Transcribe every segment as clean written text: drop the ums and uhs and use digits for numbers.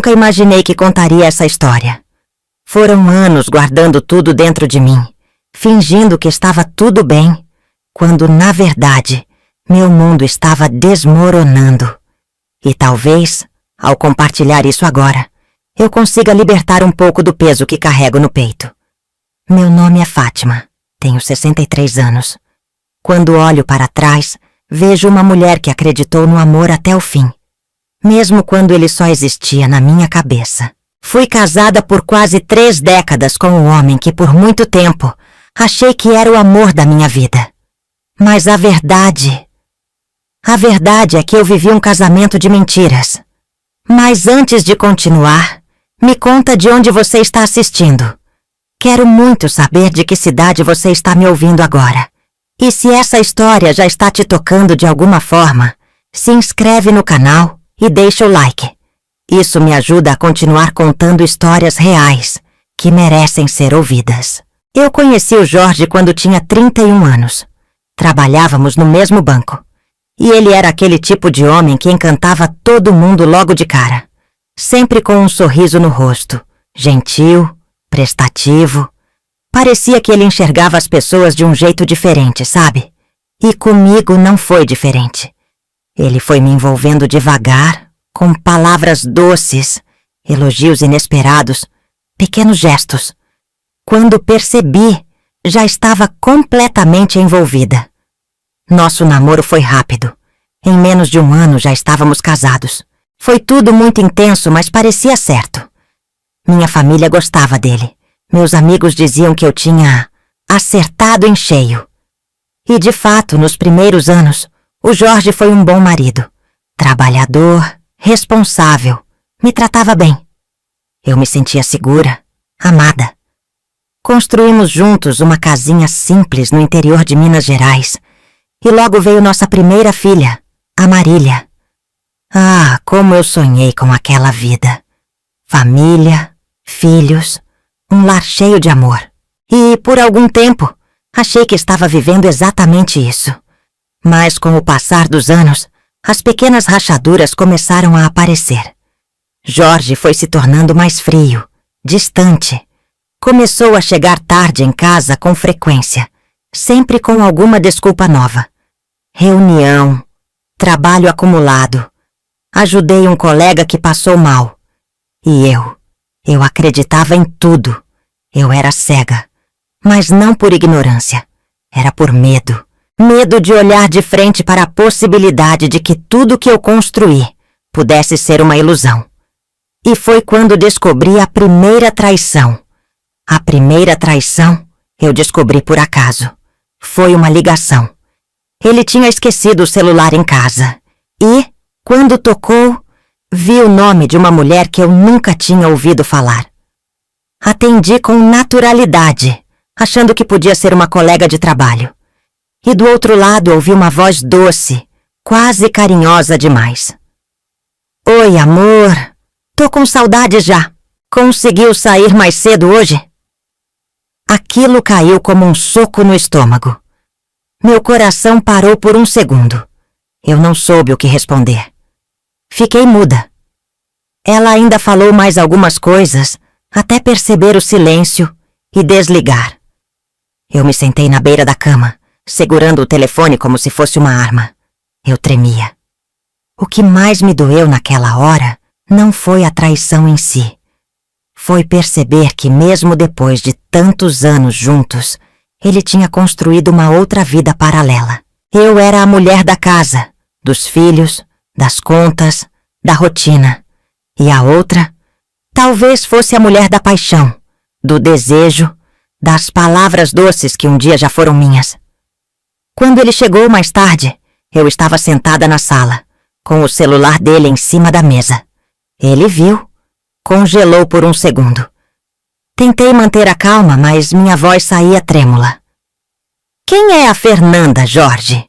nunca imaginei que contaria essa história. Foram anos guardando tudo dentro de mim, fingindo que estava tudo bem, quando, na verdade, meu mundo estava desmoronando. E talvez, ao compartilhar isso agora, eu consiga libertar um pouco do peso que carrego no peito. Meu nome é Fátima, tenho 63 anos. Quando olho para trás, vejo uma mulher que acreditou no amor até o fim, mesmo quando ele só existia na minha cabeça. Fui casada por quase 3 décadas com um homem que por muito tempo achei que era o amor da minha vida. Mas a verdade é que eu vivi um casamento de mentiras. Mas antes de continuar, me conta de onde você está assistindo. Quero muito saber de que cidade você está me ouvindo agora. E se essa história já está te tocando de alguma forma, se inscreve no canal e deixa o like. Isso me ajuda a continuar contando histórias reais, que merecem ser ouvidas. Eu conheci o Jorge quando tinha 31 anos. Trabalhávamos no mesmo banco. E ele era aquele tipo de homem que encantava todo mundo logo de cara. Sempre com um sorriso no rosto, gentil, prestativo. Parecia que ele enxergava as pessoas de um jeito diferente, sabe? E comigo não foi diferente. Ele foi me envolvendo devagar, com palavras doces, elogios inesperados, pequenos gestos. Quando percebi, já estava completamente envolvida. Nosso namoro foi rápido. Em menos de um ano já estávamos casados. Foi tudo muito intenso, mas parecia certo. Minha família gostava dele. Meus amigos diziam que eu tinha acertado em cheio. E de fato, nos primeiros anos, o Jorge foi um bom marido. Trabalhador, responsável, me tratava bem. Eu me sentia segura, amada. Construímos juntos uma casinha simples no interior de Minas Gerais. E logo veio nossa primeira filha, a Marília. Ah, como eu sonhei com aquela vida. Família, filhos, um lar cheio de amor. E, por algum tempo, achei que estava vivendo exatamente isso. Mas, com o passar dos anos, as pequenas rachaduras começaram a aparecer. Jorge foi se tornando mais frio, distante. Começou a chegar tarde em casa com frequência, sempre com alguma desculpa nova. Reunião, trabalho acumulado. Ajudei um colega que passou mal. E eu acreditava em tudo. Eu era cega, mas não por ignorância. Era por medo. Medo de olhar de frente para a possibilidade de que tudo que eu construí pudesse ser uma ilusão. E foi quando descobri a primeira traição. A primeira traição eu descobri por acaso. Foi uma ligação. Ele tinha esquecido o celular em casa. E, quando tocou, vi o nome de uma mulher que eu nunca tinha ouvido falar. Atendi com naturalidade, achando que podia ser uma colega de trabalho. E do outro lado ouvi uma voz doce, quase carinhosa demais. Oi, amor. Tô com saudade já. Conseguiu sair mais cedo hoje? Aquilo caiu como um soco no estômago. Meu coração parou por um segundo. Eu não soube o que responder. Fiquei muda. Ela ainda falou mais algumas coisas, até perceber o silêncio e desligar. Eu me sentei na beira da cama, segurando o telefone como se fosse uma arma. Eu tremia. O que mais me doeu naquela hora não foi a traição em si. Foi perceber que mesmo depois de tantos anos juntos, ele tinha construído uma outra vida paralela. Eu era a mulher da casa, dos filhos, das contas, da rotina. E a outra, talvez fosse a mulher da paixão, do desejo, das palavras doces que um dia já foram minhas. Quando ele chegou mais tarde, eu estava sentada na sala, com o celular dele em cima da mesa. Ele viu, congelou por um segundo. Tentei manter a calma, mas minha voz saía trêmula. Quem é a Fernanda, Jorge?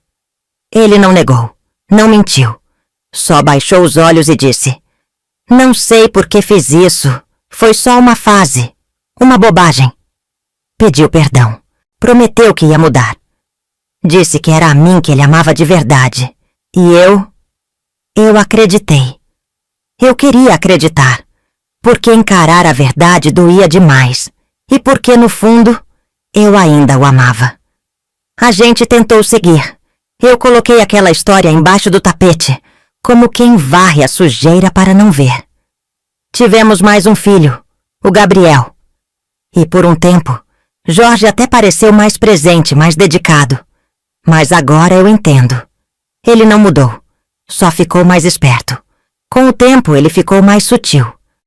Ele não negou, não mentiu. Só baixou os olhos e disse: Não sei por que fiz isso. Foi só uma fase, uma bobagem. Pediu perdão. Prometeu que ia mudar. Disse que era a mim que ele amava de verdade. E eu acreditei. Eu queria acreditar, Porque encarar a verdade doía demais. E porque, no fundo, eu ainda o amava. A gente tentou seguir. Eu coloquei aquela história embaixo do tapete, como quem varre a sujeira para não ver. Tivemos mais um filho, o Gabriel. E por um tempo, Jorge até pareceu mais presente, mais dedicado. Mas agora eu entendo. Ele não mudou, só ficou mais esperto. Com o tempo, ele ficou mais sutil.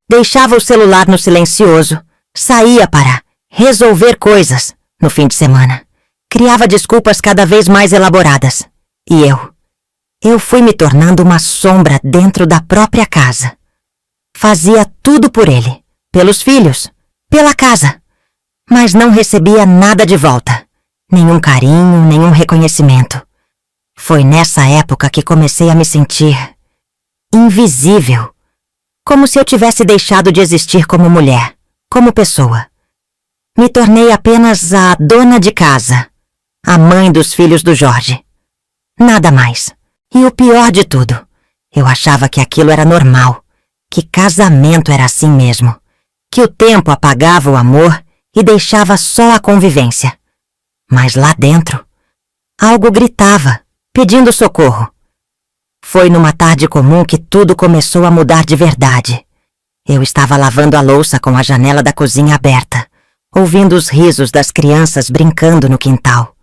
Deixava o celular no silencioso, saía para resolver coisas no fim de semana. Criava desculpas cada vez mais elaboradas. E eu fui me tornando uma sombra dentro da própria casa. Fazia tudo por ele, pelos filhos, pela casa. Mas não recebia nada de volta. Nenhum carinho, nenhum reconhecimento. Foi nessa época que comecei a me sentir invisível. Como se eu tivesse deixado de existir como mulher, como pessoa. Me tornei apenas a dona de casa, a mãe dos filhos do Jorge. Nada mais. E o pior de tudo, eu achava que aquilo era normal, que casamento era assim mesmo, que o tempo apagava o amor e deixava só a convivência. Mas lá dentro, algo gritava, pedindo socorro. Foi numa tarde comum que tudo começou a mudar de verdade. Eu estava lavando a louça com a janela da cozinha aberta, ouvindo os risos das crianças brincando no quintal.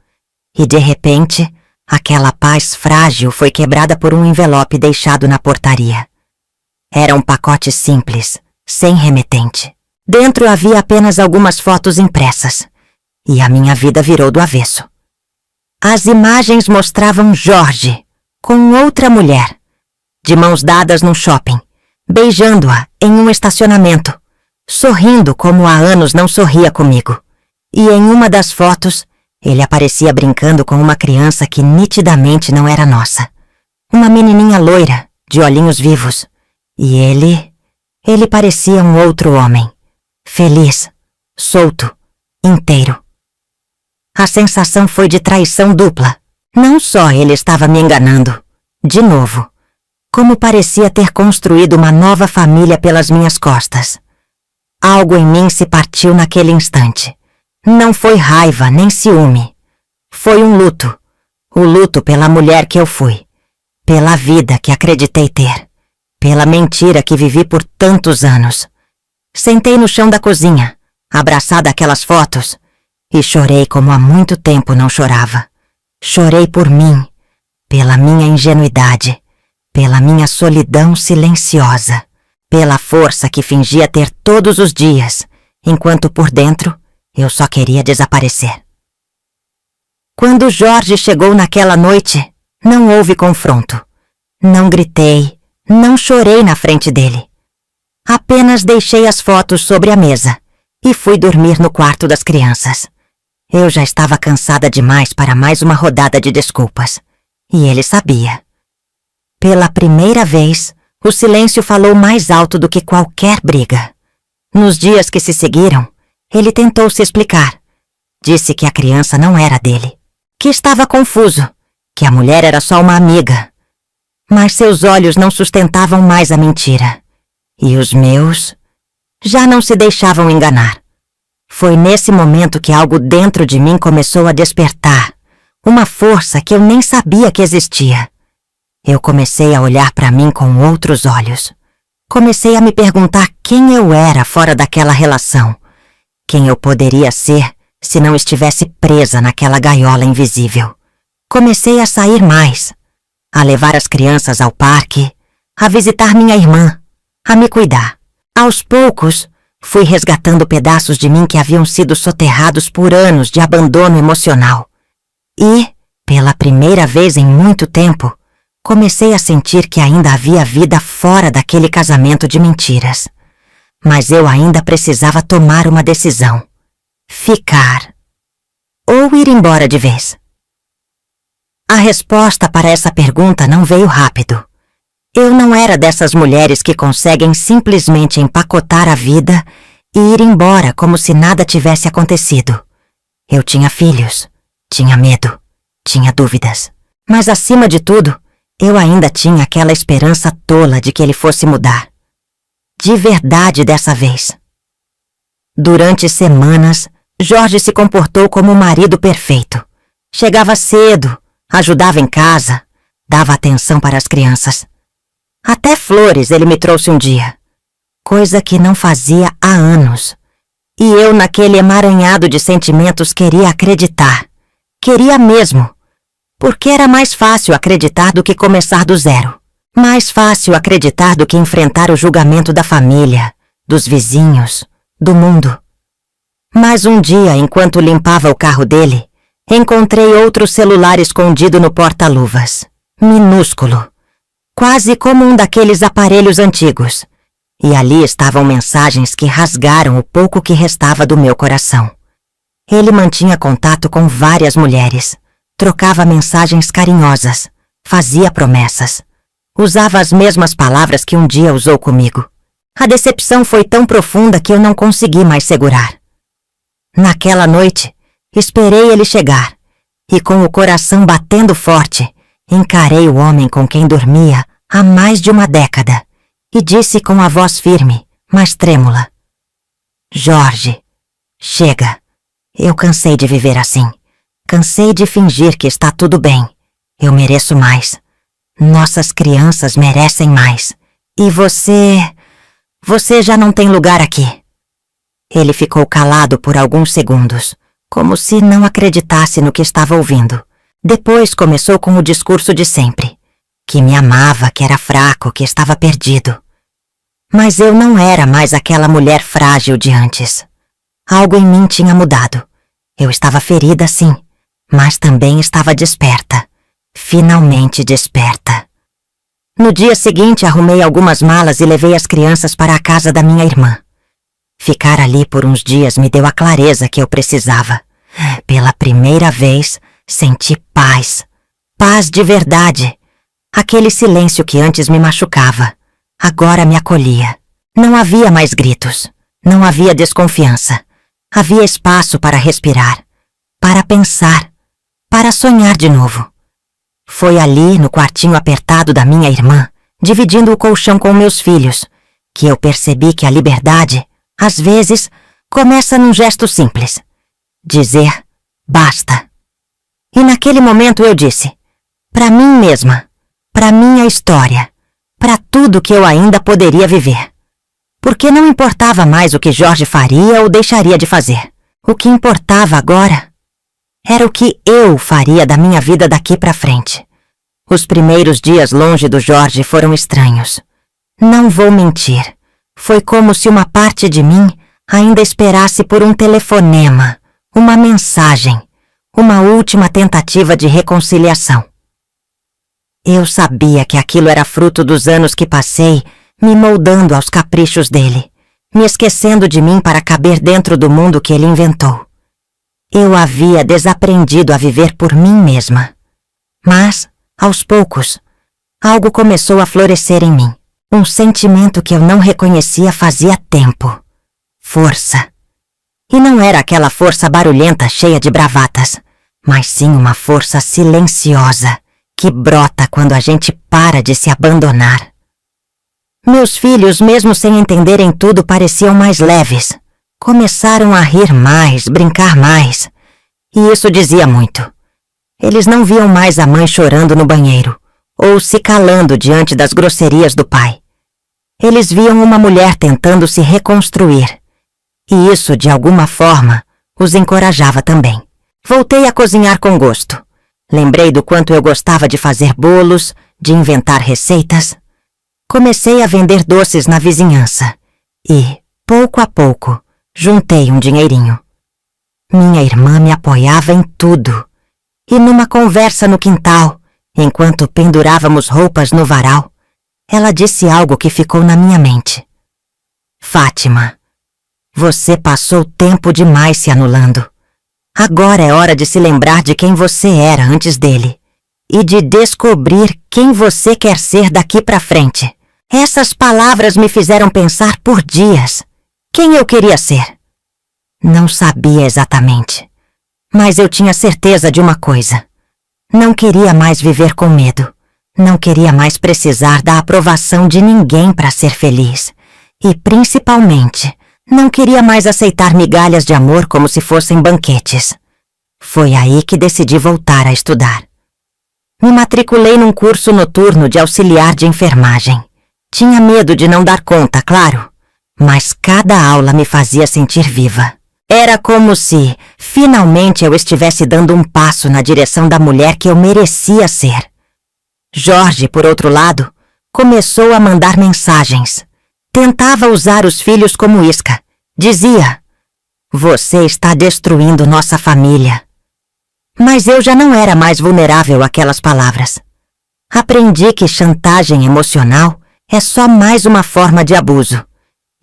E de repente, aquela paz frágil foi quebrada por um envelope deixado na portaria. Era um pacote simples, sem remetente. Dentro havia apenas algumas fotos impressas. E a minha vida virou do avesso. As imagens mostravam Jorge com outra mulher, de mãos dadas num shopping, beijando-a em um estacionamento, sorrindo como há anos não sorria comigo. E em uma das fotos, ele aparecia brincando com uma criança que nitidamente não era nossa. Uma menininha loira, de olhinhos vivos. E ele parecia um outro homem. Feliz, solto, inteiro. A sensação foi de traição dupla. Não só ele estava me enganando, de novo, como parecia ter construído uma nova família pelas minhas costas. Algo em mim se partiu naquele instante. Não foi raiva nem ciúme. Foi um luto. O luto pela mulher que eu fui. Pela vida que acreditei ter. Pela mentira que vivi por tantos anos. Sentei no chão da cozinha, abraçada àquelas fotos, e chorei como há muito tempo não chorava. Chorei por mim, pela minha ingenuidade, pela minha solidão silenciosa, pela força que fingia ter todos os dias, enquanto por dentro eu só queria desaparecer. Quando Jorge chegou naquela noite, não houve confronto. Não gritei, não chorei na frente dele. Apenas deixei as fotos sobre a mesa e fui dormir no quarto das crianças. Eu já estava cansada demais para mais uma rodada de desculpas. E ele sabia. Pela primeira vez, o silêncio falou mais alto do que qualquer briga. Nos dias que se seguiram, ele tentou se explicar. Disse que a criança não era dele, que estava confuso, que a mulher era só uma amiga. Mas seus olhos não sustentavam mais a mentira. E os meus já não se deixavam enganar. Foi nesse momento que algo dentro de mim começou a despertar, uma força que eu nem sabia que existia. Eu comecei a olhar para mim com outros olhos. Comecei a me perguntar quem eu era fora daquela relação, quem eu poderia ser se não estivesse presa naquela gaiola invisível. Comecei a sair mais, a levar as crianças ao parque, a visitar minha irmã, a me cuidar. Aos poucos, fui resgatando pedaços de mim que haviam sido soterrados por anos de abandono emocional. E, pela primeira vez em muito tempo, comecei a sentir que ainda havia vida fora daquele casamento de mentiras. Mas eu ainda precisava tomar uma decisão. Ficar. Ou ir embora de vez. A resposta para essa pergunta não veio rápido. Eu não era dessas mulheres que conseguem simplesmente empacotar a vida e ir embora como se nada tivesse acontecido. Eu tinha filhos, tinha medo, tinha dúvidas. Mas acima de tudo, eu ainda tinha aquela esperança tola de que ele fosse mudar. De verdade dessa vez. Durante semanas, Jorge se comportou como um marido perfeito. Chegava cedo, ajudava em casa, dava atenção para as crianças. Até flores ele me trouxe um dia, coisa que não fazia há anos. E eu, naquele emaranhado de sentimentos, queria acreditar. Queria mesmo. Porque era mais fácil acreditar do que começar do zero. Mais fácil acreditar do que enfrentar o julgamento da família, dos vizinhos, do mundo. Mas um dia, enquanto limpava o carro dele, encontrei outro celular escondido no porta-luvas. Minúsculo. Quase como um daqueles aparelhos antigos. E ali estavam mensagens que rasgaram o pouco que restava do meu coração. Ele mantinha contato com várias mulheres. Trocava mensagens carinhosas. Fazia promessas. Usava as mesmas palavras que um dia usou comigo. A decepção foi tão profunda que eu não consegui mais segurar. Naquela noite, esperei ele chegar. E com o coração batendo forte, encarei o homem com quem dormia há mais de uma década. E disse com a voz firme, mas trêmula: Jorge, chega. Eu cansei de viver assim. Cansei de fingir que está tudo bem. Eu mereço mais. Nossas crianças merecem mais. E você já não tem lugar aqui. Ele ficou calado por alguns segundos, como se não acreditasse no que estava ouvindo. Depois começou com o discurso de sempre. Que me amava, que era fraco, que estava perdido. Mas eu não era mais aquela mulher frágil de antes. Algo em mim tinha mudado. Eu estava ferida, sim, mas também estava desperta. Finalmente desperta. No dia seguinte, arrumei algumas malas e levei as crianças para a casa da minha irmã. Ficar ali por uns dias me deu a clareza que eu precisava. Pela primeira vez, senti paz. Paz de verdade. Aquele silêncio que antes me machucava, agora me acolhia. Não havia mais gritos. Não havia desconfiança. Havia espaço para respirar, para pensar, para sonhar de novo. Foi ali, no quartinho apertado da minha irmã, dividindo o colchão com meus filhos, que eu percebi que a liberdade, às vezes, começa num gesto simples. Dizer basta. E naquele momento eu disse, para mim mesma, para minha história, para tudo que eu ainda poderia viver. Porque não importava mais o que Jorge faria ou deixaria de fazer. O que importava agora era o que eu faria da minha vida daqui para frente. Os primeiros dias longe do Jorge foram estranhos. Não vou mentir. Foi como se uma parte de mim ainda esperasse por um telefonema, uma mensagem, uma última tentativa de reconciliação. Eu sabia que aquilo era fruto dos anos que passei me moldando aos caprichos dele, me esquecendo de mim para caber dentro do mundo que ele inventou. Eu havia desaprendido a viver por mim mesma. Mas, aos poucos, algo começou a florescer em mim. Um sentimento que eu não reconhecia fazia tempo. Força. E não era aquela força barulhenta cheia de bravatas, mas sim uma força silenciosa que brota quando a gente para de se abandonar. Meus filhos, mesmo sem entenderem tudo, pareciam mais leves. Começaram a rir mais, brincar mais. E isso dizia muito. Eles não viam mais a mãe chorando no banheiro, ou se calando diante das grosserias do pai. Eles viam uma mulher tentando se reconstruir. E isso, de alguma forma, os encorajava também. Voltei a cozinhar com gosto. Lembrei do quanto eu gostava de fazer bolos, de inventar receitas. Comecei a vender doces na vizinhança e, pouco a pouco, juntei um dinheirinho. Minha irmã me apoiava em tudo. E numa conversa no quintal, enquanto pendurávamos roupas no varal, ela disse algo que ficou na minha mente. Fátima, você passou tempo demais se anulando. Agora é hora de se lembrar de quem você era antes dele e de descobrir quem você quer ser daqui para frente. Essas palavras me fizeram pensar por dias. Quem eu queria ser? Não sabia exatamente, mas eu tinha certeza de uma coisa. Não queria mais viver com medo. Não queria mais precisar da aprovação de ninguém para ser feliz. E, principalmente, não queria mais aceitar migalhas de amor como se fossem banquetes. Foi aí que decidi voltar a estudar. Me matriculei num curso noturno de auxiliar de enfermagem. Tinha medo de não dar conta, claro, mas cada aula me fazia sentir viva. Era como se, finalmente, eu estivesse dando um passo na direção da mulher que eu merecia ser. Jorge, por outro lado, começou a mandar mensagens. Tentava usar os filhos como isca. Dizia: "Você está destruindo nossa família." Mas eu já não era mais vulnerável àquelas palavras. Aprendi que chantagem emocional é só mais uma forma de abuso,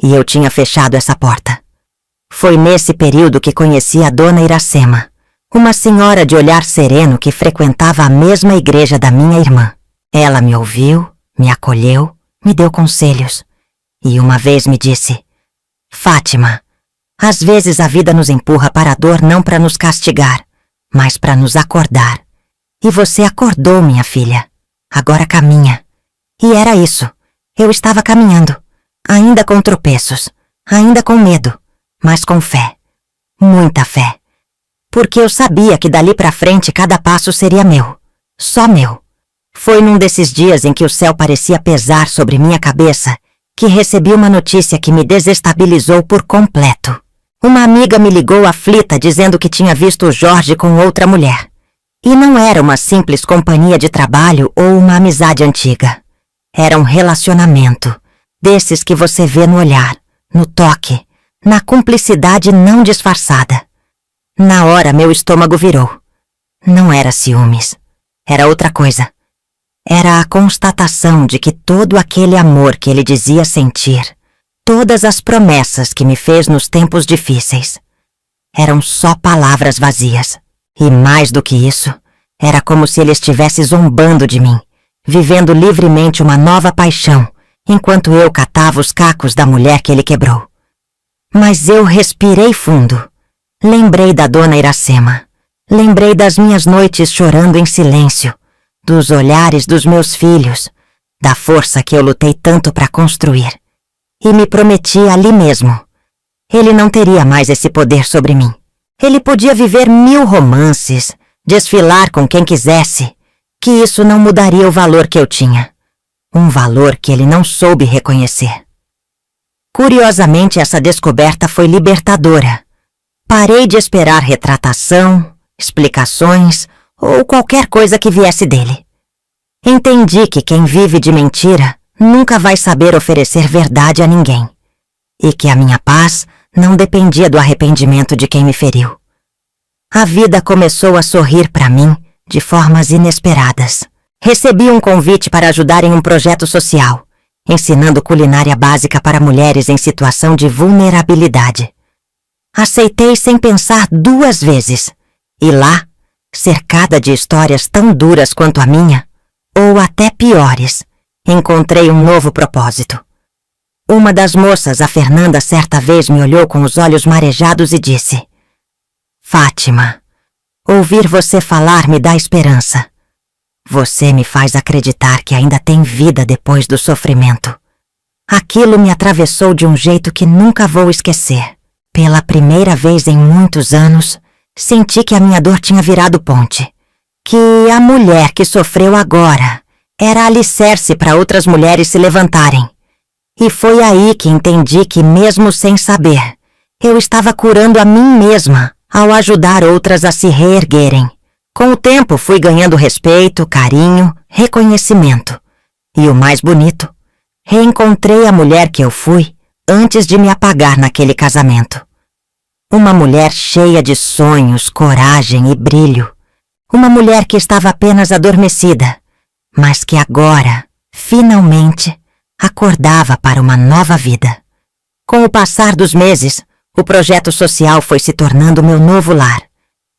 e eu tinha fechado essa porta. Foi nesse período que conheci a dona Iracema, uma senhora de olhar sereno que frequentava a mesma igreja da minha irmã. Ela me ouviu, me acolheu, me deu conselhos, e uma vez me disse: "Fátima, às vezes a vida nos empurra para a dor não para nos castigar, mas para nos acordar. E você acordou, minha filha. Agora caminha." E era isso. Eu estava caminhando, ainda com tropeços, ainda com medo, mas com fé. Muita fé. Porque eu sabia que dali para frente cada passo seria meu. Só meu. Foi num desses dias em que o céu parecia pesar sobre minha cabeça que recebi uma notícia que me desestabilizou por completo. Uma amiga me ligou aflita dizendo que tinha visto o Jorge com outra mulher. E não era uma simples companhia de trabalho ou uma amizade antiga. Era um relacionamento, desses que você vê no olhar, no toque, na cumplicidade não disfarçada. Na hora meu estômago virou. Não era ciúmes. Era outra coisa. Era a constatação de que todo aquele amor que ele dizia sentir, todas as promessas que me fez nos tempos difíceis, eram só palavras vazias. E mais do que isso, era como se ele estivesse zombando de mim, vivendo livremente uma nova paixão, enquanto eu catava os cacos da mulher que ele quebrou. Mas eu respirei fundo. Lembrei da dona Iracema. Lembrei das minhas noites chorando em silêncio, dos olhares dos meus filhos, da força que eu lutei tanto para construir. E me prometi ali mesmo. Ele não teria mais esse poder sobre mim. Ele podia viver 1000 romances, desfilar com quem quisesse, que isso não mudaria o valor que eu tinha. Um valor que ele não soube reconhecer. Curiosamente, essa descoberta foi libertadora. Parei de esperar retratação, explicações ou qualquer coisa que viesse dele. Entendi que quem vive de mentira nunca vai saber oferecer verdade a ninguém, e que a minha paz não dependia do arrependimento de quem me feriu. A vida começou a sorrir para mim de formas inesperadas. Recebi um convite para ajudar em um projeto social, ensinando culinária básica para mulheres em situação de vulnerabilidade. Aceitei sem pensar 2 vezes, e lá, cercada de histórias tão duras quanto a minha, ou até piores, encontrei um novo propósito. Uma das moças, a Fernanda, certa vez me olhou com os olhos marejados e disse: "Fátima, ouvir você falar me dá esperança. Você me faz acreditar que ainda tem vida depois do sofrimento." Aquilo me atravessou de um jeito que nunca vou esquecer. Pela primeira vez em muitos anos, senti que a minha dor tinha virado ponte. Que a mulher que sofreu agora era alicerce para outras mulheres se levantarem. E foi aí que entendi que, mesmo sem saber, eu estava curando a mim mesma ao ajudar outras a se reerguerem. Com o tempo fui ganhando respeito, carinho, reconhecimento. E o mais bonito, reencontrei a mulher que eu fui antes de me apagar naquele casamento. Uma mulher cheia de sonhos, coragem e brilho. Uma mulher que estava apenas adormecida, mas que agora, finalmente, acordava para uma nova vida. Com o passar dos meses, o projeto social foi se tornando meu novo lar.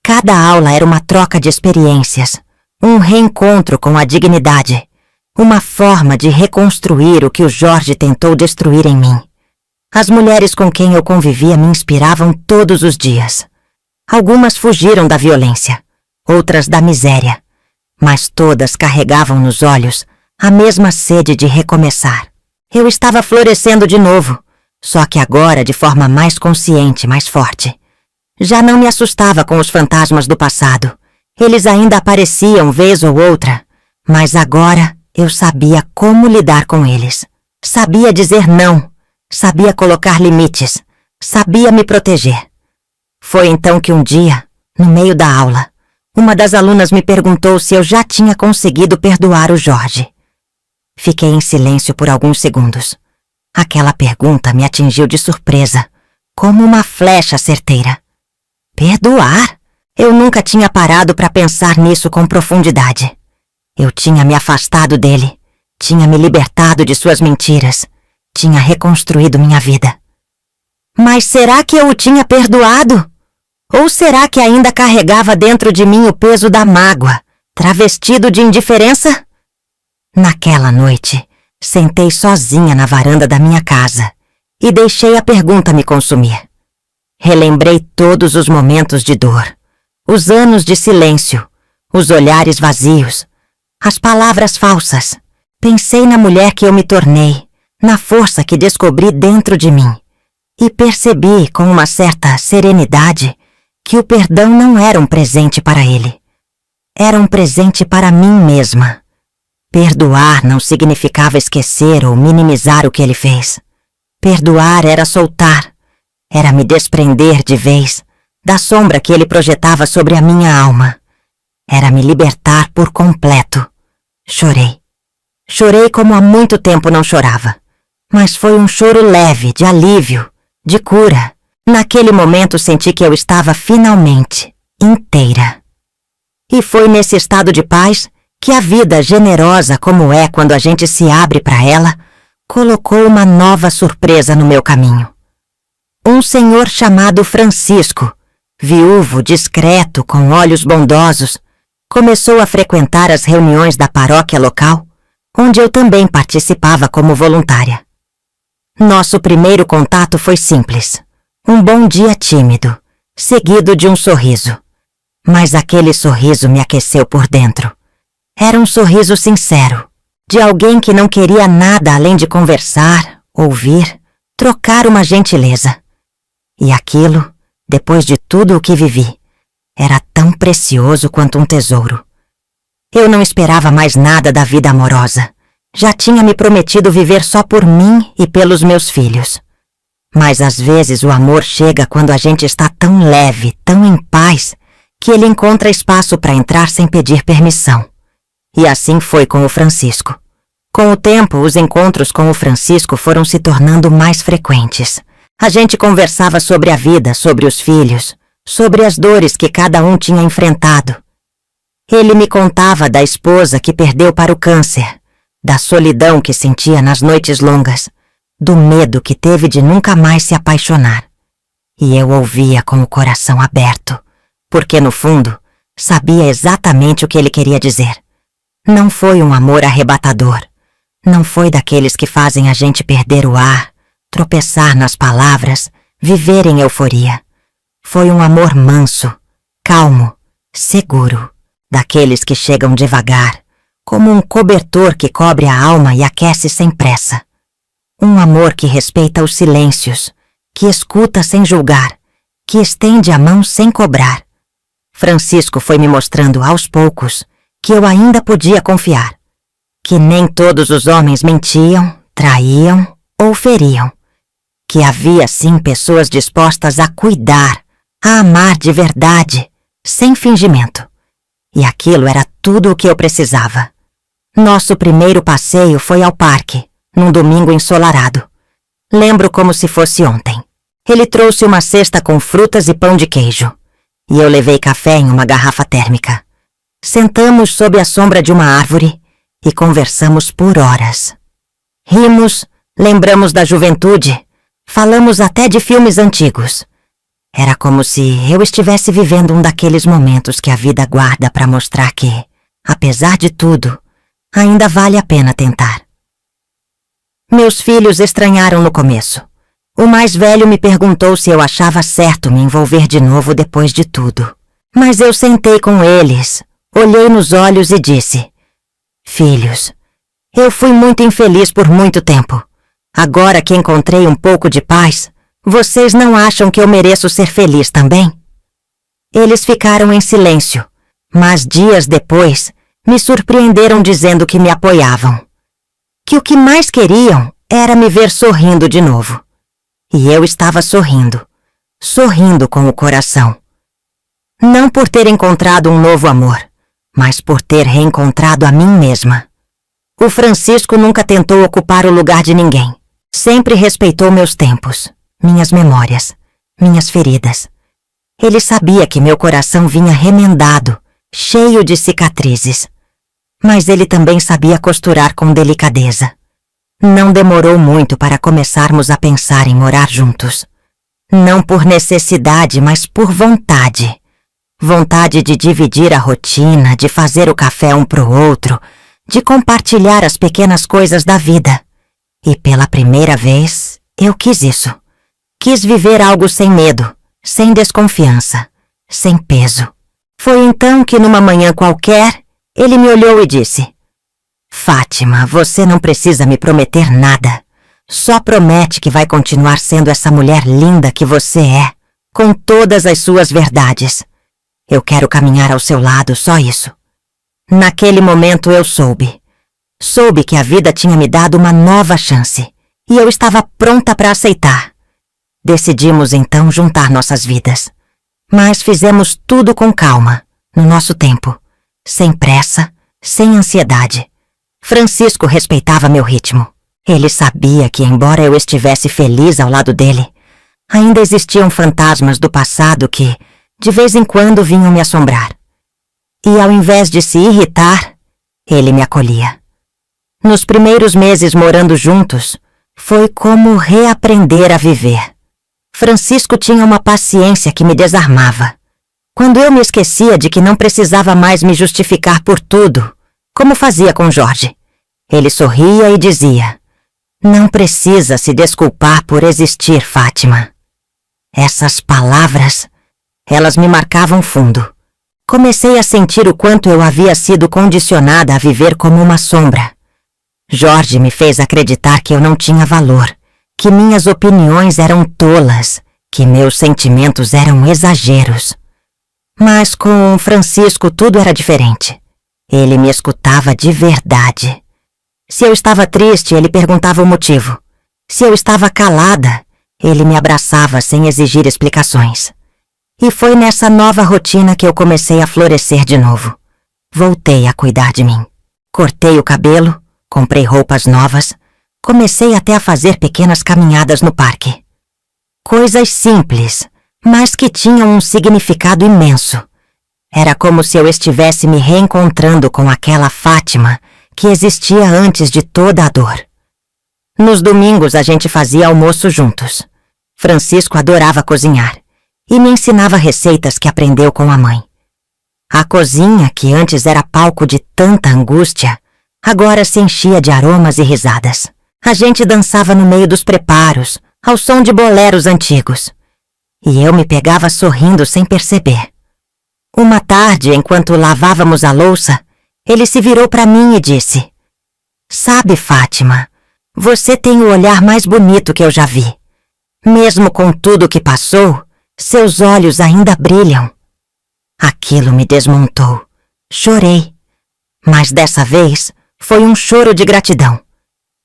Cada aula era uma troca de experiências, um reencontro com a dignidade, uma forma de reconstruir o que o Jorge tentou destruir em mim. As mulheres com quem eu convivia me inspiravam todos os dias. Algumas fugiram da violência, outras da miséria, mas todas carregavam nos olhos a mesma sede de recomeçar. Eu estava florescendo de novo, só que agora de forma mais consciente, mais forte. Já não me assustava com os fantasmas do passado. Eles ainda apareciam vez ou outra, mas agora eu sabia como lidar com eles. Sabia dizer não, sabia colocar limites, sabia me proteger. Foi então que um dia, no meio da aula, uma das alunas me perguntou se eu já tinha conseguido perdoar o Jorge. Fiquei em silêncio por alguns segundos. Aquela pergunta me atingiu de surpresa, como uma flecha certeira. Perdoar? Eu nunca tinha parado para pensar nisso com profundidade. Eu tinha me afastado dele, tinha me libertado de suas mentiras, tinha reconstruído minha vida. Mas será que eu o tinha perdoado? Ou será que ainda carregava dentro de mim o peso da mágoa, travestido de indiferença? Naquela noite, sentei sozinha na varanda da minha casa e deixei a pergunta me consumir. Relembrei todos os momentos de dor, os anos de silêncio, os olhares vazios, as palavras falsas. Pensei na mulher que eu me tornei, na força que descobri dentro de mim, e percebi com uma certa serenidade que o perdão não era um presente para ele. Era um presente para mim mesma. Perdoar não significava esquecer ou minimizar o que ele fez. Perdoar era soltar, era me desprender de vez da sombra que ele projetava sobre a minha alma. Era me libertar por completo. Chorei. Chorei como há muito tempo não chorava. Mas foi um choro leve, de alívio, de cura. Naquele momento senti que eu estava finalmente inteira. E foi nesse estado de paz que a vida, generosa como é quando a gente se abre para ela, colocou uma nova surpresa no meu caminho. Um senhor chamado Francisco, viúvo, discreto, com olhos bondosos, começou a frequentar as reuniões da paróquia local, onde eu também participava como voluntária. Nosso primeiro contato foi simples. Um bom dia tímido, seguido de um sorriso. Mas aquele sorriso me aqueceu por dentro. Era um sorriso sincero, de alguém que não queria nada além de conversar, ouvir, trocar uma gentileza. E aquilo, depois de tudo o que vivi, era tão precioso quanto um tesouro. Eu não esperava mais nada da vida amorosa. Já tinha me prometido viver só por mim e pelos meus filhos. Mas às vezes o amor chega quando a gente está tão leve, tão em paz, que ele encontra espaço para entrar sem pedir permissão. E assim foi com o Francisco. Com o tempo, os encontros com o Francisco foram se tornando mais frequentes. A gente conversava sobre a vida, sobre os filhos, sobre as dores que cada um tinha enfrentado. Ele me contava da esposa que perdeu para o câncer, da solidão que sentia nas noites longas, do medo que teve de nunca mais se apaixonar. E eu ouvia com o coração aberto, porque no fundo, sabia exatamente o que ele queria dizer. Não foi um amor arrebatador. Não foi daqueles que fazem a gente perder o ar, tropeçar nas palavras, viver em euforia. Foi um amor manso, calmo, seguro, daqueles que chegam devagar, como um cobertor que cobre a alma e aquece sem pressa. Um amor que respeita os silêncios, que escuta sem julgar, que estende a mão sem cobrar. Francisco foi me mostrando aos poucos que eu ainda podia confiar, que nem todos os homens mentiam, traíam ou feriam, que havia sim pessoas dispostas a cuidar, a amar de verdade, sem fingimento. E aquilo era tudo o que eu precisava. Nosso primeiro passeio foi ao parque, num domingo ensolarado. Lembro como se fosse ontem. Ele trouxe uma cesta com frutas e pão de queijo, e eu levei café em uma garrafa térmica. Sentamos sob a sombra de uma árvore e conversamos por horas. Rimos, lembramos da juventude, falamos até de filmes antigos. Era como se eu estivesse vivendo um daqueles momentos que a vida guarda para mostrar que, apesar de tudo, ainda vale a pena tentar. Meus filhos estranharam no começo. O mais velho me perguntou se eu achava certo me envolver de novo depois de tudo. Mas eu sentei com eles, olhei nos olhos e disse: Filhos, eu fui muito infeliz por muito tempo, Agora que encontrei um pouco de paz, vocês não acham que eu mereço ser feliz também? Eles ficaram em silêncio, mas dias depois me surpreenderam dizendo que me apoiavam. Que o que mais queriam era me ver sorrindo de novo. E eu estava sorrindo, sorrindo com o coração. Não por ter encontrado um novo amor, mas por ter reencontrado a mim mesma. O Francisco nunca tentou ocupar o lugar de ninguém. Sempre respeitou meus tempos, minhas memórias, minhas feridas. Ele sabia que meu coração vinha remendado, cheio de cicatrizes. Mas ele também sabia costurar com delicadeza. Não demorou muito para começarmos a pensar em morar juntos. Não por necessidade, mas por vontade. Vontade de dividir a rotina, de fazer o café um pro outro, de compartilhar as pequenas coisas da vida. E pela primeira vez, eu quis isso. Quis viver algo sem medo, sem desconfiança, sem peso. Foi então que numa manhã qualquer, ele me olhou e disse: Fátima, você não precisa me prometer nada. Só promete que vai continuar sendo essa mulher linda que você é, com todas as suas verdades. Eu quero caminhar ao seu lado, só isso. Naquele momento eu soube. Soube que a vida tinha me dado uma nova chance, e eu estava pronta para aceitar. Decidimos então juntar nossas vidas. Mas fizemos tudo com calma, no nosso tempo, sem pressa, sem ansiedade. Francisco respeitava meu ritmo. Ele sabia que, embora eu estivesse feliz ao lado dele, ainda existiam fantasmas do passado que, de vez em quando, vinham me assombrar. E ao invés de se irritar, ele me acolhia. Nos primeiros meses morando juntos, foi como reaprender a viver. Francisco tinha uma paciência que me desarmava. Quando eu me esquecia de que não precisava mais me justificar por tudo, como fazia com Jorge, ele sorria e dizia: Não precisa se desculpar por existir, Fátima. Essas palavras, elas me marcavam fundo. Comecei a sentir o quanto eu havia sido condicionada a viver como uma sombra. Jorge me fez acreditar que eu não tinha valor, que minhas opiniões eram tolas, que meus sentimentos eram exageros. Mas com Francisco tudo era diferente. Ele me escutava de verdade. Se eu estava triste, ele perguntava o motivo. Se eu estava calada, ele me abraçava sem exigir explicações. E foi nessa nova rotina que eu comecei a florescer de novo. Voltei a cuidar de mim. Cortei o cabelo, comprei roupas novas, comecei até a fazer pequenas caminhadas no parque. Coisas simples, mas que tinham um significado imenso. Era como se eu estivesse me reencontrando com aquela Fátima que existia antes de toda a dor. Nos domingos a gente fazia almoço juntos. Francisco adorava cozinhar e me ensinava receitas que aprendeu com a mãe. A cozinha, que antes era palco de tanta angústia, agora se enchia de aromas e risadas. A gente dançava no meio dos preparos, ao som de boleros antigos. E eu me pegava sorrindo sem perceber. Uma tarde, enquanto lavávamos a louça, ele se virou para mim e disse: Sabe, Fátima, você tem o olhar mais bonito que eu já vi. Mesmo com tudo que passou, seus olhos ainda brilham. Aquilo me desmontou. Chorei. Mas dessa vez foi um choro de gratidão,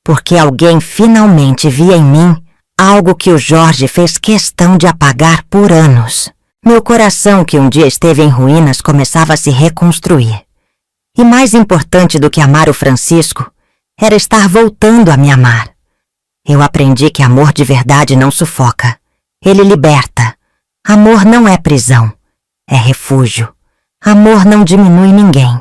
porque alguém finalmente via em mim algo que o Jorge fez questão de apagar por anos. Meu coração, que um dia esteve em ruínas, começava a se reconstruir. E mais importante do que amar o Francisco, era estar voltando a me amar. Eu aprendi que amor de verdade não sufoca. Ele liberta. Amor não é prisão. É refúgio. Amor não diminui ninguém.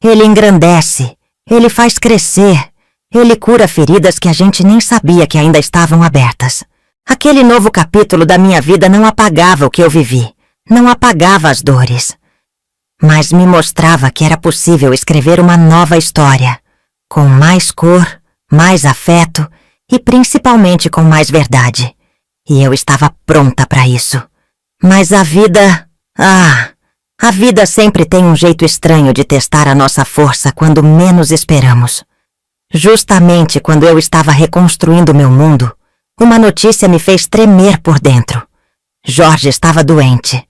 Ele engrandece. Ele faz crescer. Ele cura feridas que a gente nem sabia que ainda estavam abertas. Aquele novo capítulo da minha vida não apagava o que eu vivi. Não apagava as dores. Mas me mostrava que era possível escrever uma nova história. Com mais cor, mais afeto e principalmente com mais verdade. E eu estava pronta para isso. Mas a vida... a vida sempre tem um jeito estranho de testar a nossa força quando menos esperamos. Justamente quando eu estava reconstruindo meu mundo, uma notícia me fez tremer por dentro. Jorge estava doente.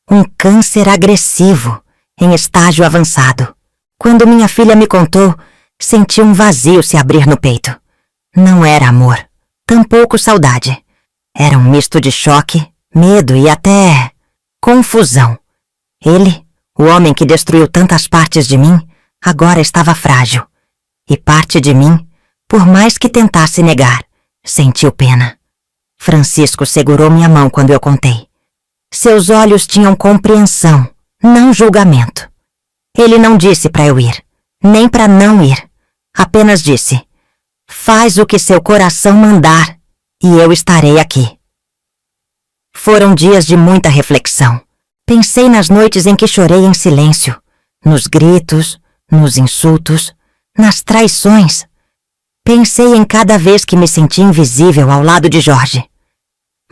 Um câncer agressivo, em estágio avançado. Quando minha filha me contou, senti um vazio se abrir no peito. Não era amor, tampouco saudade. Era um misto de choque, medo e até confusão. Ele, o homem que destruiu tantas partes de mim, agora estava frágil. E parte de mim, por mais que tentasse negar, sentiu pena. Francisco segurou minha mão quando eu contei. Seus olhos tinham compreensão, não julgamento. Ele não disse para eu ir, nem para não ir. Apenas disse: faz o que seu coração mandar e eu estarei aqui. Foram dias de muita reflexão. Pensei nas noites em que chorei em silêncio, nos gritos, nos insultos, nas traições. Pensei em cada vez que me senti invisível ao lado de Jorge.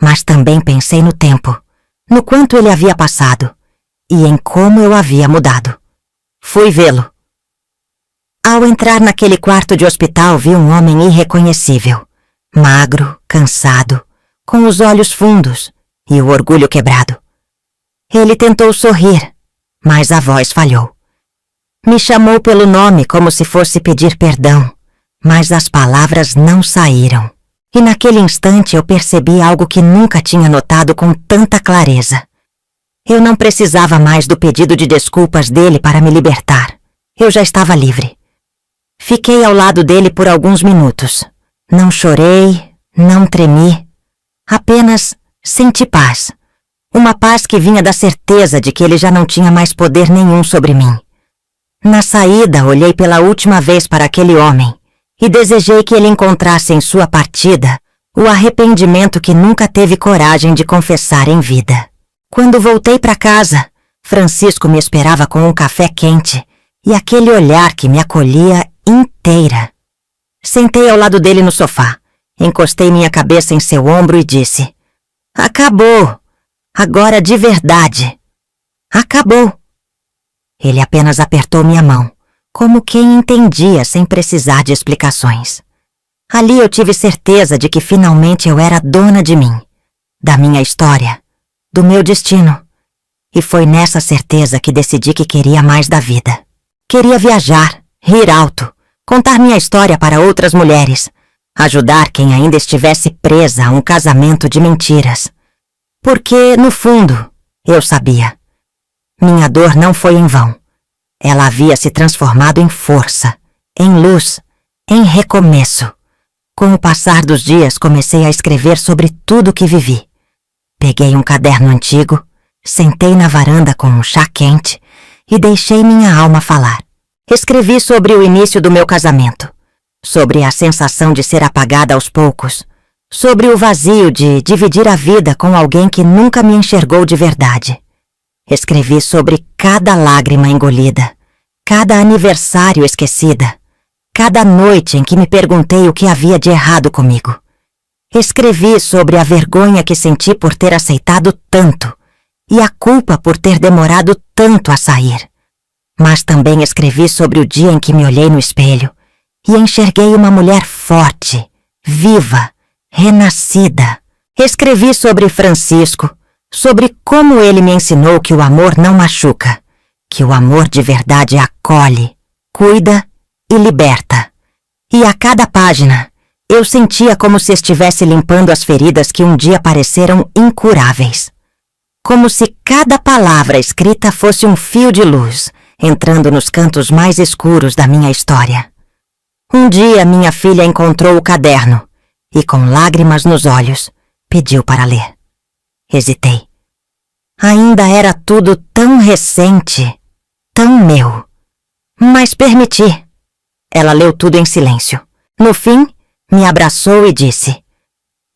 Mas também pensei no tempo, no quanto ele havia passado e em como eu havia mudado. Fui vê-lo. Ao entrar naquele quarto de hospital, vi um homem irreconhecível, magro, cansado, com os olhos fundos e o orgulho quebrado. Ele tentou sorrir, mas a voz falhou. Me chamou pelo nome como se fosse pedir perdão, mas as palavras não saíram. E naquele instante eu percebi algo que nunca tinha notado com tanta clareza. Eu não precisava mais do pedido de desculpas dele para me libertar. Eu já estava livre. Fiquei ao lado dele por alguns minutos. Não chorei, não tremi. Apenas senti paz. Uma paz que vinha da certeza de que ele já não tinha mais poder nenhum sobre mim. Na saída, olhei pela última vez para aquele homem e desejei que ele encontrasse em sua partida o arrependimento que nunca teve coragem de confessar em vida. Quando voltei para casa, Francisco me esperava com um café quente e aquele olhar que me acolhia inteira. Sentei ao lado dele no sofá, encostei minha cabeça em seu ombro e disse: acabou! Agora de verdade! Acabou! Ele apenas apertou minha mão, como quem entendia sem precisar de explicações. Ali eu tive certeza de que finalmente eu era dona de mim, da minha história, do meu destino. E foi nessa certeza que decidi que queria mais da vida. Queria viajar, rir alto, contar minha história para outras mulheres, ajudar quem ainda estivesse presa a um casamento de mentiras. Porque, no fundo, eu sabia. Minha dor não foi em vão. Ela havia se transformado em força, em luz, em recomeço. Com o passar dos dias, comecei a escrever sobre tudo o que vivi. Peguei um caderno antigo, sentei na varanda com um chá quente e deixei minha alma falar. Escrevi sobre o início do meu casamento, sobre a sensação de ser apagada aos poucos, sobre o vazio de dividir a vida com alguém que nunca me enxergou de verdade. Escrevi sobre cada lágrima engolida, cada aniversário esquecida, cada noite em que me perguntei o que havia de errado comigo. Escrevi sobre a vergonha que senti por ter aceitado tanto e a culpa por ter demorado tanto a sair. Mas também escrevi sobre o dia em que me olhei no espelho e enxerguei uma mulher forte, viva, renascida. Escrevi sobre Francisco, sobre como ele me ensinou que o amor não machuca, que o amor de verdade acolhe, cuida e liberta. E a cada página, eu sentia como se estivesse limpando as feridas que um dia pareceram incuráveis. Como se cada palavra escrita fosse um fio de luz, entrando nos cantos mais escuros da minha história. Um dia minha filha encontrou o caderno e, com lágrimas nos olhos, pediu para ler. Hesitei. Ainda era tudo tão recente, tão meu. Mas permiti. Ela leu tudo em silêncio. No fim, me abraçou e disse: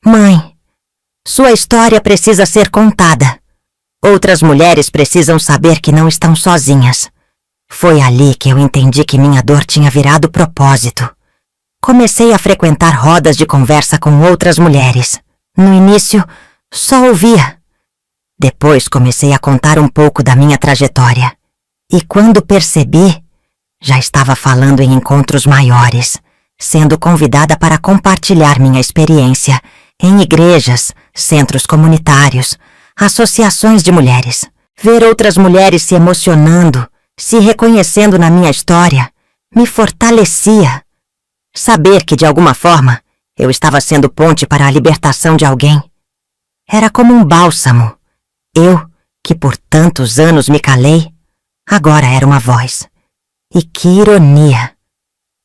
Mãe, sua história precisa ser contada. Outras mulheres precisam saber que não estão sozinhas. Foi ali que eu entendi que minha dor tinha virado propósito. Comecei a frequentar rodas de conversa com outras mulheres. No início, só ouvia. Depois comecei a contar um pouco da minha trajetória. E quando percebi, já estava falando em encontros maiores, sendo convidada para compartilhar minha experiência em igrejas, centros comunitários, associações de mulheres. Ver outras mulheres se emocionando, se reconhecendo na minha história, me fortalecia. Saber que, de alguma forma, eu estava sendo ponte para a libertação de alguém era como um bálsamo. Eu, que por tantos anos me calei, agora era uma voz. E que ironia!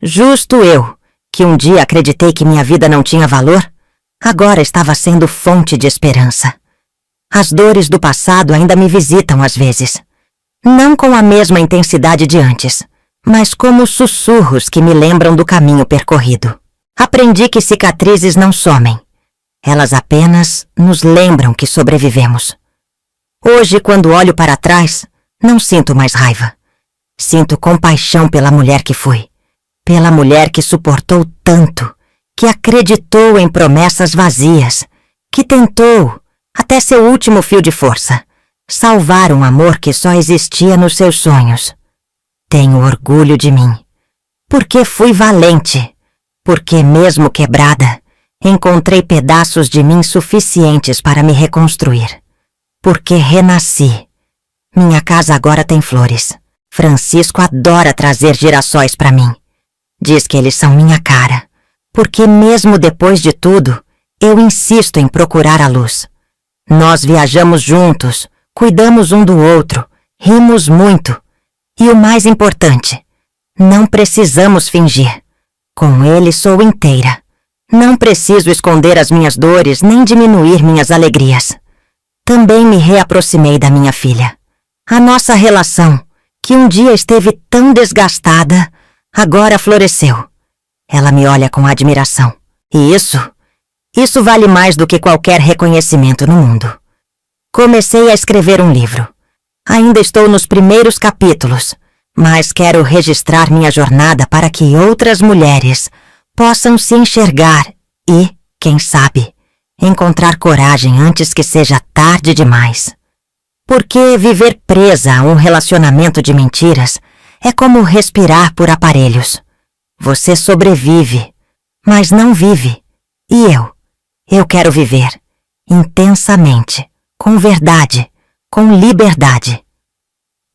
Justo eu, que um dia acreditei que minha vida não tinha valor, agora estava sendo fonte de esperança. As dores do passado ainda me visitam às vezes. Não com a mesma intensidade de antes, mas como sussurros que me lembram do caminho percorrido. Aprendi que cicatrizes não somem. Elas apenas nos lembram que sobrevivemos. Hoje, quando olho para trás, não sinto mais raiva. Sinto compaixão pela mulher que fui. Pela mulher que suportou tanto, que acreditou em promessas vazias, que tentou, até seu último fio de força, salvar um amor que só existia nos seus sonhos. Tenho orgulho de mim. Porque fui valente. Porque, mesmo quebrada, encontrei pedaços de mim suficientes para me reconstruir. Porque renasci. Minha casa agora tem flores. Francisco adora trazer girassóis para mim. Diz que eles são minha cara. Porque, mesmo depois de tudo, eu insisto em procurar a luz. Nós viajamos juntos, cuidamos um do outro, rimos muito. E o mais importante, não precisamos fingir. Com ele sou inteira. Não preciso esconder as minhas dores nem diminuir minhas alegrias. Também me reaproximei da minha filha. A nossa relação, que um dia esteve tão desgastada, agora floresceu. Ela me olha com admiração. E isso vale mais do que qualquer reconhecimento no mundo. Comecei a escrever um livro. Ainda estou nos primeiros capítulos, mas quero registrar minha jornada para que outras mulheres possam se enxergar e, quem sabe, encontrar coragem antes que seja tarde demais. Porque viver presa a um relacionamento de mentiras é como respirar por aparelhos. Você sobrevive, mas não vive. E eu quero viver, intensamente, com verdade, com liberdade.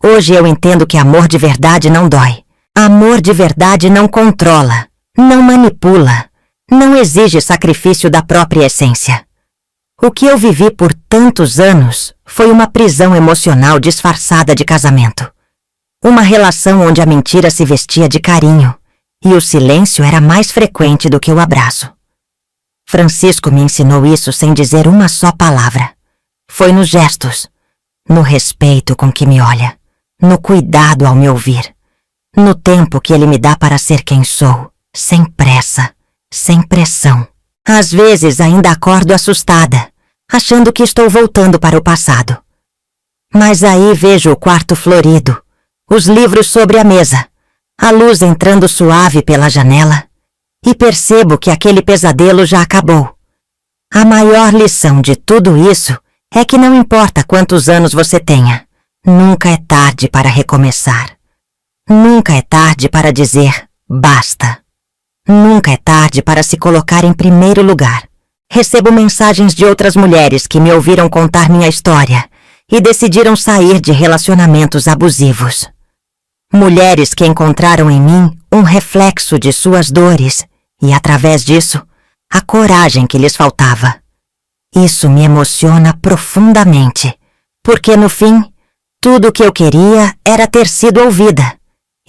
Hoje eu entendo que amor de verdade não dói. Amor de verdade não controla, não manipula, não exige sacrifício da própria essência. O que eu vivi por tantos anos foi uma prisão emocional disfarçada de casamento. Uma relação onde a mentira se vestia de carinho e o silêncio era mais frequente do que o abraço. Francisco me ensinou isso sem dizer uma só palavra. Foi nos gestos, no respeito com que me olha, no cuidado ao me ouvir, no tempo que ele me dá para ser quem sou, sem pressa, sem pressão. Às vezes ainda acordo assustada, achando que estou voltando para o passado. Mas aí vejo o quarto florido, os livros sobre a mesa, a luz entrando suave pela janela, e percebo que aquele pesadelo já acabou. A maior lição de tudo isso é que não importa quantos anos você tenha, nunca é tarde para recomeçar. Nunca é tarde para dizer basta. Nunca é tarde para se colocar em primeiro lugar. Recebo mensagens de outras mulheres que me ouviram contar minha história e decidiram sair de relacionamentos abusivos. Mulheres que encontraram em mim um reflexo de suas dores e, através disso, a coragem que lhes faltava. Isso me emociona profundamente, porque no fim, tudo o que eu queria era ter sido ouvida.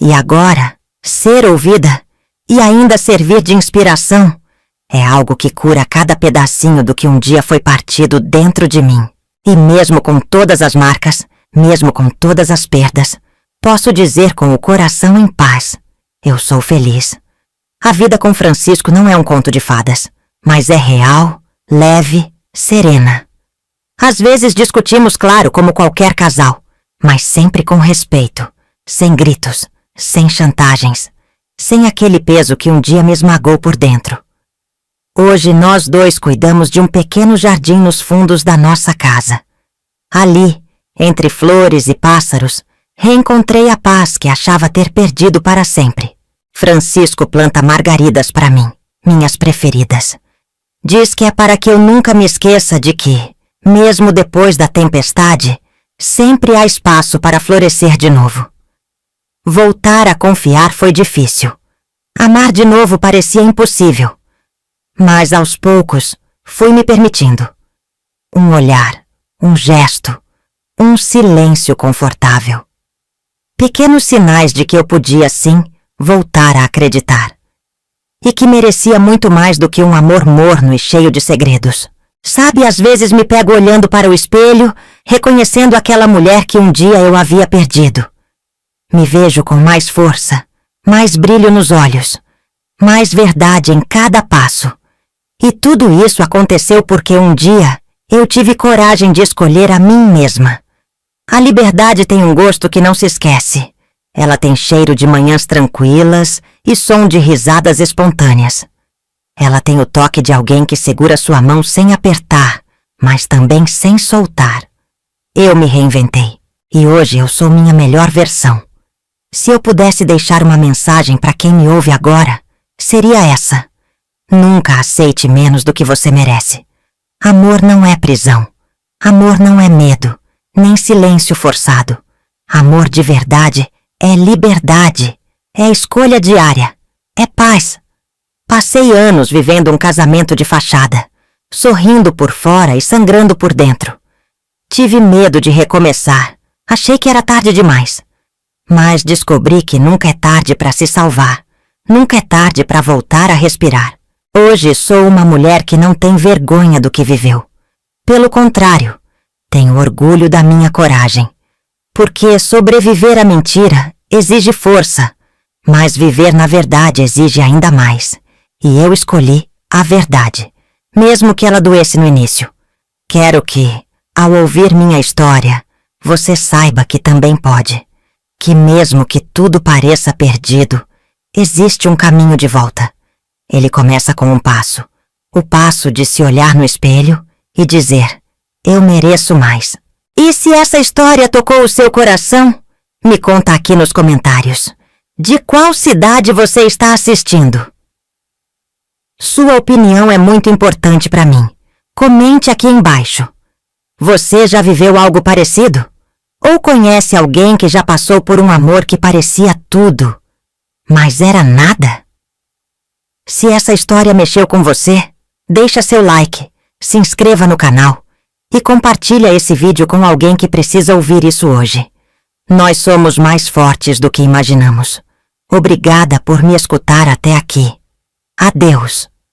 E agora, ser ouvida e ainda servir de inspiração é algo que cura cada pedacinho do que um dia foi partido dentro de mim. E mesmo com todas as marcas, mesmo com todas as perdas, posso dizer com o coração em paz, eu sou feliz. A vida com Francisco não é um conto de fadas, mas é real, leve, serena. Às vezes discutimos, claro, como qualquer casal, mas sempre com respeito, sem gritos, sem chantagens, sem aquele peso que um dia me esmagou por dentro. Hoje nós dois cuidamos de um pequeno jardim nos fundos da nossa casa. Ali, entre flores e pássaros, reencontrei a paz que achava ter perdido para sempre. Francisco planta margaridas para mim, minhas preferidas. Diz que é para que eu nunca me esqueça de que, mesmo depois da tempestade, sempre há espaço para florescer de novo. Voltar a confiar foi difícil. Amar de novo parecia impossível. Mas aos poucos, fui me permitindo. Um olhar, um gesto, um silêncio confortável. Pequenos sinais de que eu podia, sim, voltar a acreditar. E que merecia muito mais do que um amor morno e cheio de segredos. Sabe, às vezes me pego olhando para o espelho, reconhecendo aquela mulher que um dia eu havia perdido. Me vejo com mais força, mais brilho nos olhos, mais verdade em cada passo. E tudo isso aconteceu porque um dia eu tive coragem de escolher a mim mesma. A liberdade tem um gosto que não se esquece. Ela tem cheiro de manhãs tranquilas e som de risadas espontâneas. Ela tem o toque de alguém que segura sua mão sem apertar, mas também sem soltar. Eu me reinventei, e hoje eu sou minha melhor versão. Se eu pudesse deixar uma mensagem para quem me ouve agora, seria essa. Nunca aceite menos do que você merece. Amor não é prisão. Amor não é medo, nem silêncio forçado. Amor de verdade é liberdade, é escolha diária, é paz. Passei anos vivendo um casamento de fachada, sorrindo por fora e sangrando por dentro. Tive medo de recomeçar, achei que era tarde demais. Mas descobri que nunca é tarde para se salvar, nunca é tarde para voltar a respirar. Hoje sou uma mulher que não tem vergonha do que viveu. Pelo contrário, tenho orgulho da minha coragem. Porque sobreviver à mentira exige força, mas viver na verdade exige ainda mais. E eu escolhi a verdade, mesmo que ela doesse no início. Quero que, ao ouvir minha história, você saiba que também pode. Que mesmo que tudo pareça perdido, existe um caminho de volta. Ele começa com um passo. O passo de se olhar no espelho e dizer, eu mereço mais. E se essa história tocou o seu coração, me conta aqui nos comentários. De qual cidade você está assistindo? Sua opinião é muito importante para mim. Comente aqui embaixo. Você já viveu algo parecido? Ou conhece alguém que já passou por um amor que parecia tudo, mas era nada? Se essa história mexeu com você, deixa seu like, se inscreva no canal e compartilha esse vídeo com alguém que precisa ouvir isso hoje. Nós somos mais fortes do que imaginamos. Obrigada por me escutar até aqui. Adeus.